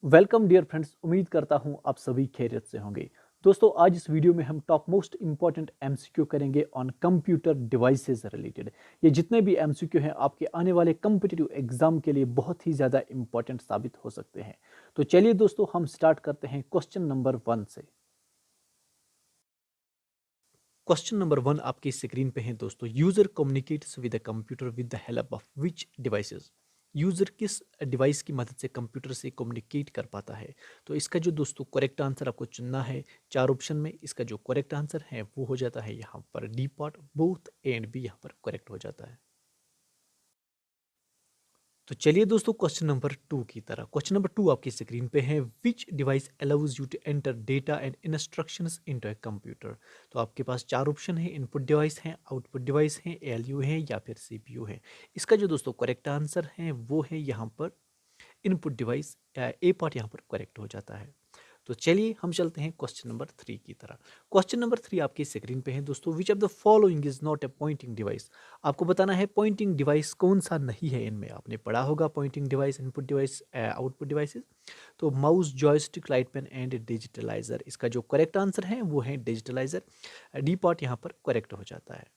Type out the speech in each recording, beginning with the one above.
Welcome dear friends, उम्मीद करता हूं आप सभी खैरियत से होंगे। दोस्तों, आज इस वीडियो में हम टॉप मोस्ट इंपॉर्टेंट एमसीक्यू करेंगे ऑन कंप्यूटर डिवाइसेस रिलेटेड। ये जितने भी एमसीक्यू हैं आपके आने वाले कम्पिटिटिव एग्जाम के लिए बहुत ही ज़्यादा इंपॉर्टेंट साबित हो सकते हैं। तो चलिए दोस्तों, हम स्टार्ट करते हैं क्वेश्चन नंबर 1 से। क्वेश्चन नंबर 1 आपकी स्क्रीन पे है दोस्तों। User communicates with the computer with the help of which devices. User किस डिवाइस की मदद से कंप्यूटर से कम्युनिकेट कर पाता है? तो इसका जो दोस्तों करेक्ट आंसर आपको चुनना है। चार ऑप्शन में इसका जो करेक्ट आंसर है वो हो जाता है यहाँ पर D part, both A and B यहाँ पर करेक्ट हो जाता है। तो चलिए दोस्तों, क्वेश्चन नंबर 2 की तरह। क्वेश्चन नंबर 2 आपकी स्क्रीन पे है। Which device allows you to enter data and instructions into a computer. तो आपके पास चार ऑप्शन है। इनपुट डिवाइस है, आउटपुट डिवाइस है, एएलयू है या फिर सीपीयू है। इसका जो दोस्तों करेक्ट आंसर है वो है यहाँ पर इनपुट डिवाइस। ए पार्ट यहाँ पर करेक्ट हो जाता है। तो चलिए हम चलते हैं क्वेश्चन नंबर 3 की तरह। क्वेश्चन नंबर 3 आपकी स्क्रीन पे है दोस्तों। Which of the following is not a pointing device. आपको बताना है पॉइंटिंग डिवाइस कौन सा नहीं है इनमें। आपने पढ़ा होगा pointing device, input device, output devices. तो mouse, joystick, light pen and digitalizer. इसका जो करेक्ट आंसर है वो है डिजिटलाइजर। डी पार्ट यहाँ पर करेक्ट हो जाता है।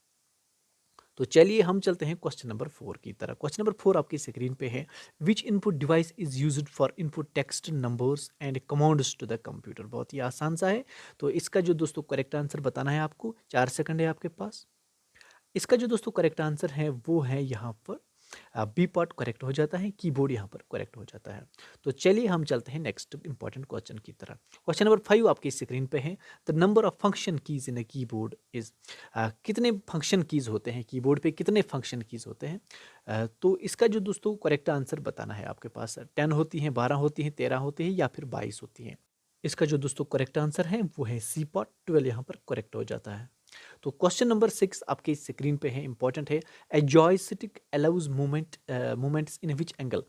तो चलिए हम चलते हैं क्वेश्चन नंबर 4 की तरह। क्वेश्चन नंबर 4 आपकी स्क्रीन पे है। Which input device is used for input text, numbers and commands to the computer. बहुत ही आसान सा है। तो इसका जो दोस्तों करेक्ट आंसर बताना है आपको। 4 सेकंड है आपके पास। इसका जो दोस्तों करेक्ट आंसर है वो है यहाँ पर बी पार्ट करेक्ट हो जाता है। कीबोर्ड यहाँ पर करेक्ट हो जाता है। तो चलिए हम चलते हैं नेक्स्ट इंपॉर्टेंट क्वेश्चन की तरफ। क्वेश्चन नंबर 5 आपकी स्क्रीन पे है। The number of function keys in a keyboard is. कितने फंक्शन कीज होते हैं कीबोर्ड पे, कितने फंक्शन कीज होते हैं? तो इसका जो दोस्तों करेक्ट आंसर बताना है आपके पास। 10 होती हैं, 12 होती हैं, 13 होती हैं या फिर 22 होती हैं। इसका जो दोस्तों करेक्ट आंसर है वो है सी पार्ट 12 यहाँ पर करेक्ट हो जाता है। तो क्वेश्चन नंबर 6 आपके स्क्रीन पे है, इंपॉर्टेंट है। ए joystick allows movements in which angle.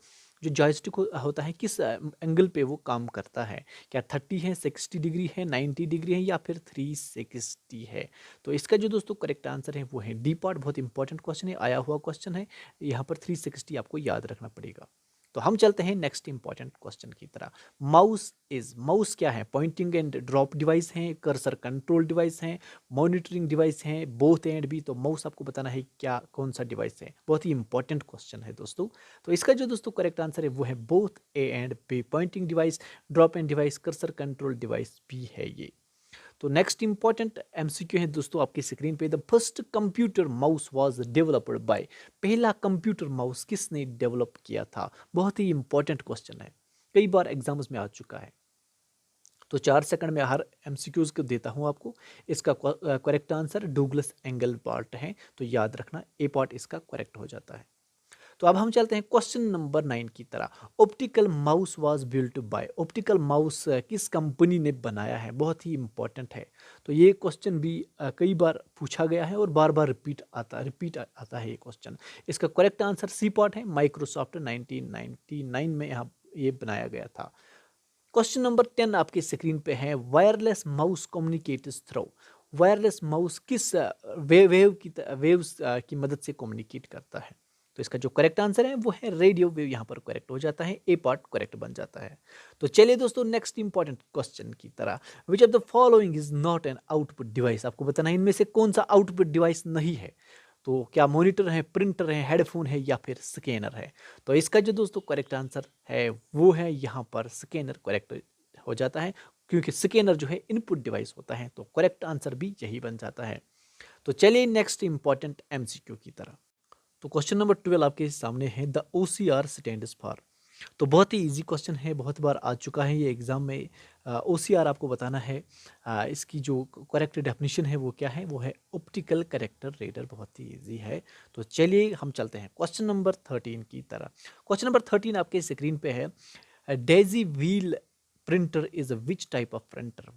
जो जॉयस्टिक होता है किस एंगल पे वो काम करता है? क्या 30 है, 60 डिग्री है, 90 डिग्री है या फिर 360 है? तो इसका जो दोस्तों करेक्ट आंसर है वो है डी पार्ट। बहुत इंपॉर्टेंट क्वेश्चन है, आया हुआ क्वेश्चन है। यहाँ पर 360 आपको याद रखना पड़ेगा। तो हम चलते हैं नेक्स्ट इंपॉर्टेंट क्वेश्चन की तरह। माउस क्या है? पॉइंटिंग एंड ड्रॉप डिवाइस है, कर्सर कंट्रोल डिवाइस है, मॉनिटरिंग डिवाइस है, बोथ एंड बी। तो माउस आपको बताना है क्या कौन सा डिवाइस है। बहुत ही इंपॉर्टेंट क्वेश्चन है दोस्तों। तो इसका जो दोस्तों करेक्ट आंसर है वो है both A and B. Pointing device, drop and device, cursor control device भी है ये। तो नेक्स्ट इंपॉर्टेंट एमसीक्यू है दोस्तों आपकी स्क्रीन पे। The first computer mouse was developed by. पहला कंप्यूटर माउस किसने डेवलप किया था? बहुत ही इंपॉर्टेंट क्वेश्चन है, कई बार एग्जाम्स में आ चुका है। तो 4 सेकंड में हर एमसीक्यूज को देता हूं आपको। इसका करेक्ट आंसर डुगलस एंगल पार्ट है। तो याद रखना ए पार्ट इसका करेक्ट हो जाता है। तो अब हम चलते हैं क्वेश्चन नंबर 9 की तरह। Optical mouse was built by. Optical mouse किस कंपनी ने बनाया है? बहुत ही इंपॉर्टेंट है। तो ये क्वेश्चन भी कई बार पूछा गया है और बार बार रिपीट आता है ये क्वेश्चन। इसका करेक्ट आंसर सी पार्ट है। माइक्रोसॉफ्ट 1999 में यहाँ ये बनाया गया था। क्वेश्चन नंबर 10 आपकी स्क्रीन पे है। Wireless mouse communicates through. Wireless mouse किस वेव्स की मदद से कम्युनिकेट करता है? तो इसका जो करेक्ट आंसर है वो है रेडियो वेव। यहाँ पर करेक्ट हो जाता है, ए पार्ट करेक्ट बन जाता है। तो चलिए दोस्तों नेक्स्ट इंपॉर्टेंट क्वेश्चन की तरह। विच of the following is not an output device. आपको बताना है इनमें से कौन सा आउटपुट डिवाइस नहीं है। तो क्या मॉनिटर है, प्रिंटर है, हेडफोन है या फिर स्कैनर है? तो इसका जो दोस्तों करेक्ट आंसर है वो है यहाँ पर स्कैनर करेक्ट हो जाता है। क्योंकि स्कैनर जो है इनपुट डिवाइस होता है। तो करेक्ट आंसर भी यही बन जाता है। तो चलिए नेक्स्ट इंपॉर्टेंट एमसीक्यू की तरह। तो क्वेश्चन नंबर 12 आपके सामने है। The OCR stands for. तो बहुत ही इजी क्वेश्चन है, बहुत बार आ चुका है ये एग्जाम में। OCR आपको बताना है। इसकी जो करेक्ट डेफिनेशन है वो क्या है? वो है ऑप्टिकल कैरेक्टर रीडर। बहुत ही इजी है। तो चलिए हम चलते हैं क्वेश्चन नंबर 13 की तरह। क्वेश्चन नंबर 13 आपके स्क्रीन पे है। Daisy wheel printer is which type of printer.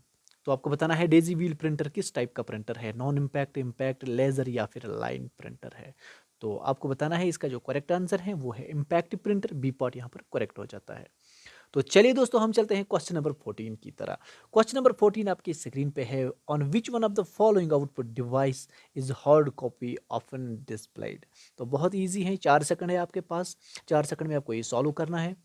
तो आपको बताना है डेजी व्हील प्रिंटर किस टाइप का प्रिंटर है। नॉन इम्पैक्ट, इम्पैक्ट, लेजर या फिर लाइन प्रिंटर है। तो आपको बताना है इसका जो करेक्ट आंसर है वो है इम्पैक्ट प्रिंटर। बी पार्ट यहाँ पर करेक्ट हो जाता है। तो चलिए दोस्तों हम चलते हैं क्वेश्चन नंबर 14 की तरह। क्वेश्चन नंबर 14 आपकी स्क्रीन पे है। On which one of the following output device is hard copy often displayed. तो बहुत इजी है, 4 सेकंड है आपके पास। 4 सेकंड में आपको ये सॉल्व करना है।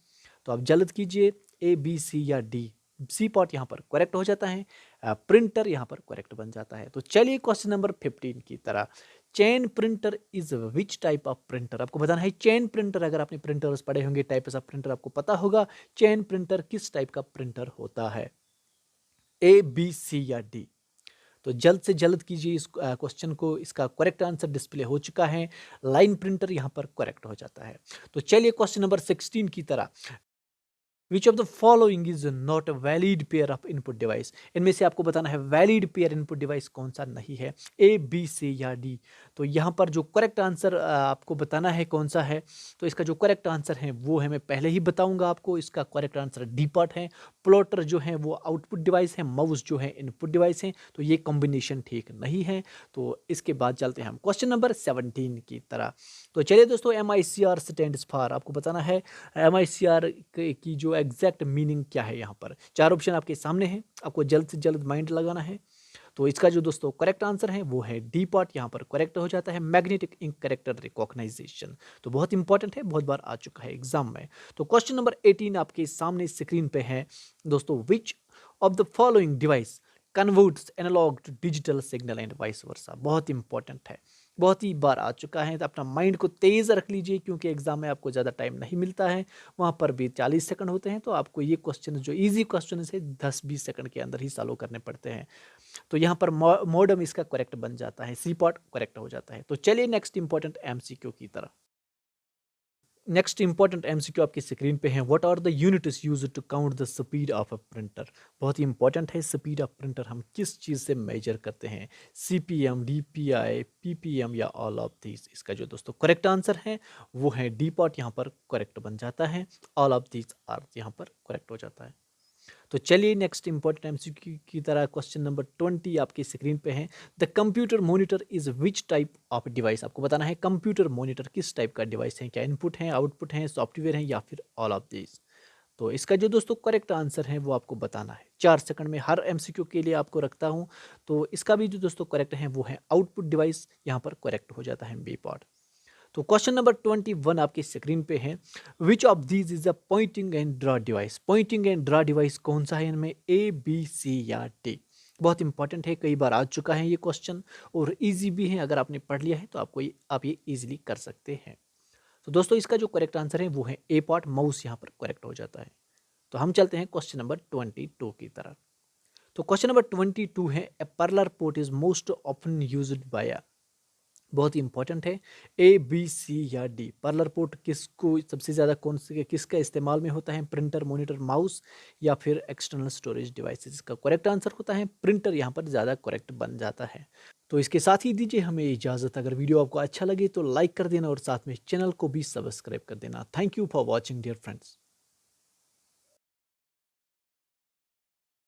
तो आप जल्द कीजिए। ए, बी, सी या डी? सी पार्ट यहाँ पर करेक्ट हो जाता है, प्रिंटर यहाँ पर करेक्ट बन जाता है। तो चलिए क्वेश्चन नंबर 15 की तरह, chain printer is which type of printer? आपको बताना है चेन प्रिंटर। अगर आपने प्रिंटर्स पढ़े होंगे, टाइप्स ऑफ प्रिंटर आपको पता होगा, चेन प्रिंटर किस टाइप का प्रिंटर होता है? ए, बी, सी या डी? तो जल्द से जल्द कीजिए इस क्वेश्चन को। इसका करेक्ट आंसर डिस्प्ले हो चुका है, लाइन प्रिंटर यहाँ पर करेक्ट हो जाता है। तो चलिए क्वेश्चन नंबर 16 की तरह, विच of the following is not a valid pair of input device? इनमें से आपको बताना है वैलिड पेयर इनपुट डिवाइस कौन सा नहीं है, ए, बी, सी या डी? तो यहाँ पर जो करेक्ट आंसर आपको बताना है कौन सा है। तो इसका जो करेक्ट आंसर है वो है, मैं पहले ही बताऊंगा आपको, इसका करेक्ट आंसर डी पार्ट है। प्लॉटर जो है वो आउटपुट डिवाइस है, माउस जो है इनपुट डिवाइस है। तो ये कॉम्बिनेशन ठीक नहीं है। तो इसके बाद चलते हैं हम क्वेश्चन नंबर 17 की तरह। तो चलिए दोस्तों, MICR स्टैंड्स फॉर, आपको बताना है MICR की जो एग्जैक्ट मीनिंग क्या है। यहाँ पर 4 ऑप्शन आपके सामने हैं, आपको जल्द से जल्द माइंड लगाना है। तो इसका जो दोस्तों करेक्ट आंसर है वो है डी पार्ट, यहाँ पर करेक्ट हो जाता है, मैग्नेटिक इंक कैरेक्टर रिकॉग्नाइजेशन। तो बहुत इंपॉर्टेंट है, बहुत बार आ चुका है एग्जाम में। तो क्वेश्चन नंबर 18 आपके सामने स्क्रीन पे है दोस्तों, which of the following device converts analogue to digital signal and vice versa? बहुत इंपॉर्टेंट है, बहुत ही बार आ चुका है। तो अपना माइंड को तेज रख लीजिए, क्योंकि एग्जाम में आपको ज़्यादा टाइम नहीं मिलता है, वहाँ पर भी 40 सेकंड होते हैं। तो आपको ये क्वेश्चन जो इजी क्वेश्चन है 10-20 सेकंड के अंदर ही सॉल्व करने पड़ते हैं। तो यहाँ पर मॉडम इसका करेक्ट बन जाता है, सी पार्ट करेक्ट हो जाता है। तो चलिए नेक्स्ट इंपॉर्टेंट MCQ की तरह। नेक्स्ट इंपॉर्टेंट MCQ आपकी स्क्रीन पे है, what are the units used to count the speed of a printer? बहुत ही इंपॉर्टेंट है, स्पीड ऑफ प्रिंटर हम किस चीज़ से मेजर करते हैं? CPM, DPI, PPM या ऑल ऑफ दीज? इसका जो दोस्तों करेक्ट आंसर है वो है डी पार्ट, यहाँ पर करेक्ट बन जाता है, ऑल ऑफ दीज आर यहाँ पर करेक्ट हो जाता है। तो चलिए नेक्स्ट इंपॉर्टेंट MCQ की तरह क्वेश्चन नंबर 20 आपकी स्क्रीन पे है, the computer monitor is which type of device? आपको बताना है कंप्यूटर मॉनिटर किस टाइप का डिवाइस है, क्या इनपुट है, आउटपुट है, सॉफ्टवेयर है या फिर ऑल ऑफ दिस? तो इसका जो दोस्तों करेक्ट आंसर है वो आपको बताना है, 4 सेकंड में हर MCQ के लिए आपको रखता हूं। तो इसका भी जो दोस्तों करेक्ट है वो है आउटपुट डिवाइस, यहाँ पर करेक्ट हो जाता है बी पार्ट। तो क्वेश्चन नंबर 21 आपकी स्क्रीन पे है, which of these is a pointing and draw device? Pointing and draw device कौन सा है इनमें, ए, बी, सी या डी? बहुत इंपॉर्टेंट है, कई बार आ चुका है ये क्वेश्चन और इजी भी है। अगर आपने पढ़ लिया है तो आप ये इजीली कर सकते हैं। तो दोस्तों इसका जो करेक्ट आंसर है वो है ए पार्ट, माउस यहाँ पर करेक्ट हो जाता है। तो हम चलते हैं क्वेश्चन नंबर 22 की तरफ। तो क्वेश्चन नंबर 22 है, a parallel port is most often used by? बहुत ही इंपॉर्टेंट है, ए, बी, सी या डी? पार्लर पोर्ट किसको सबसे ज़्यादा, कौन से किसका इस्तेमाल में होता है? प्रिंटर, मॉनिटर, माउस या फिर एक्सटर्नल स्टोरेज डिवाइसेस? इसका करेक्ट आंसर होता है प्रिंटर, यहाँ पर ज़्यादा करेक्ट बन जाता है। तो इसके साथ ही दीजिए हमें इजाज़त। अगर वीडियो आपको अच्छा लगे तो लाइक कर देना और साथ में चैनल को भी सब्सक्राइब कर देना। Thank you for watching dear friends.